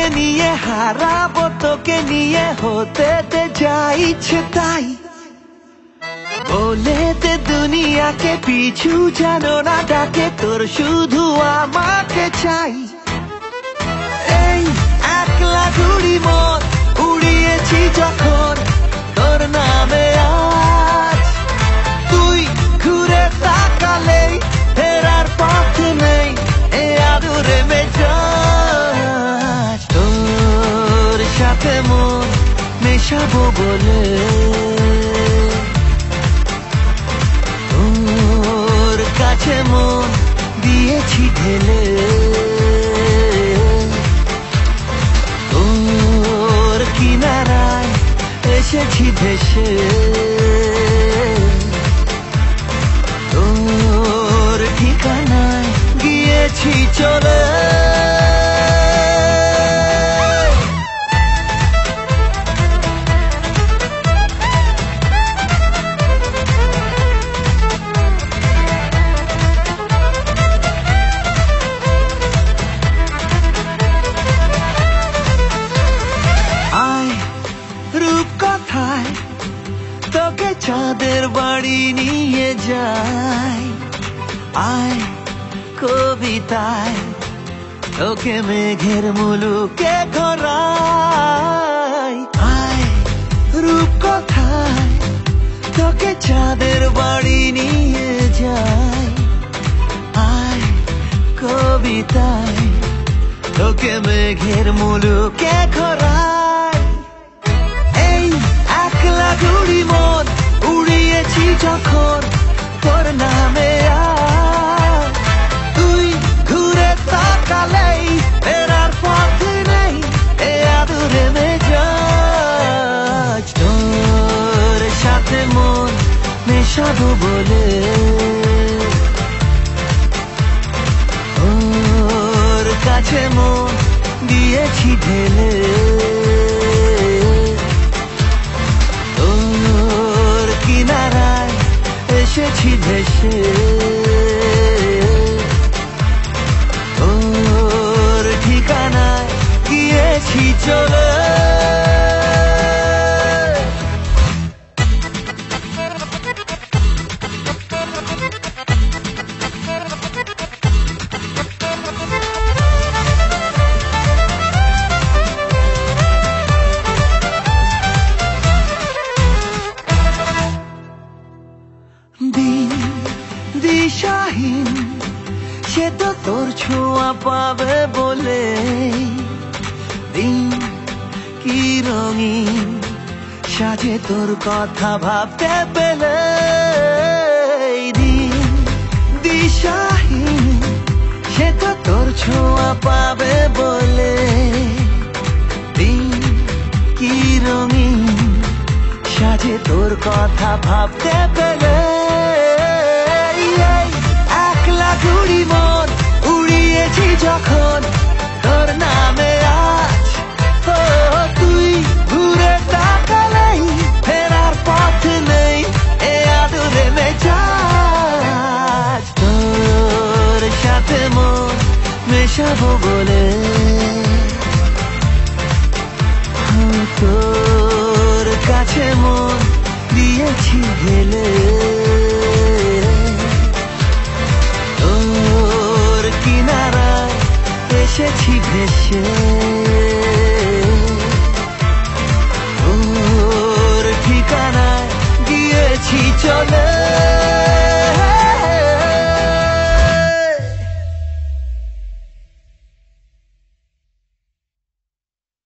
তোকে নিয়ে হারাবো, তোকে নিয়ে হতে দে যা ইচ্ছে তাই। বলে দে দুনিয়াকে পিছু যেন না ডাকে, তোর শুধু আমাকে চাই। এই একলা ঘুড়ি মন উড়িয়েছি যখন তোর নামে আজ, তুই ঘুরে তাকালেই ফেরার পথ নেই এ আদুরে মেজাজ। তোর সাথে মন মেশাবো বলে তোর কাছে মন দিয়েছি ঢেলে, তোর কিনারায় এসেছি ভেসে, তোর ঠিকানায় গিয়েছি চলে। রূপকথায় তোকে চাঁদের বাড়ি নিয়ে যাই, আয় কবিতায় তোকে মেঘের মুলুকে ঘোরাই। আয় রূপকথায় তোকে চাঁদের বাড়ি নিয়ে যাই, আয় কবিতায় তোকে মেঘের মুলুকে ঘোরাই। একলা ঘুড়ি মন উড়িয়েছি যখন তোর নামে আজ, তুই ঘুরে তাকালেই ফেরার পথ নেই এ আদুরে মেজাজ। তোর সাথে মন মেশাবো বলে তোর কাছে মন দিয়েছি ঢেলে, কিনারায় এসেছি ভেসে, তোর ঠিকানায় গিয়েছি চলে। দিন দিশাহীন সে তো তোর ছোঁয়া পাবে বলে, দিন কি রঙিন সাজে তোর কথা ভাবতে পেলে। দিন দিশাহীন সে তো তোর ছোঁয়া পাবে বলে, দিন কি রঙিন সাজে তোর কথা ভাবতে পেলে। একলা ঘুড়ি মন উড়িয়েছি যখন তোর নামে আজ, ও তুই ঘুরে তাকালেই ফেরার পথ নেই এ আদুরে মেজাজ। তোর সাথে মন মেশাবো বলে তোর কাছে মন দিয়েছি ঢেলে, তোর কিনারায় এসেছি ভেসে।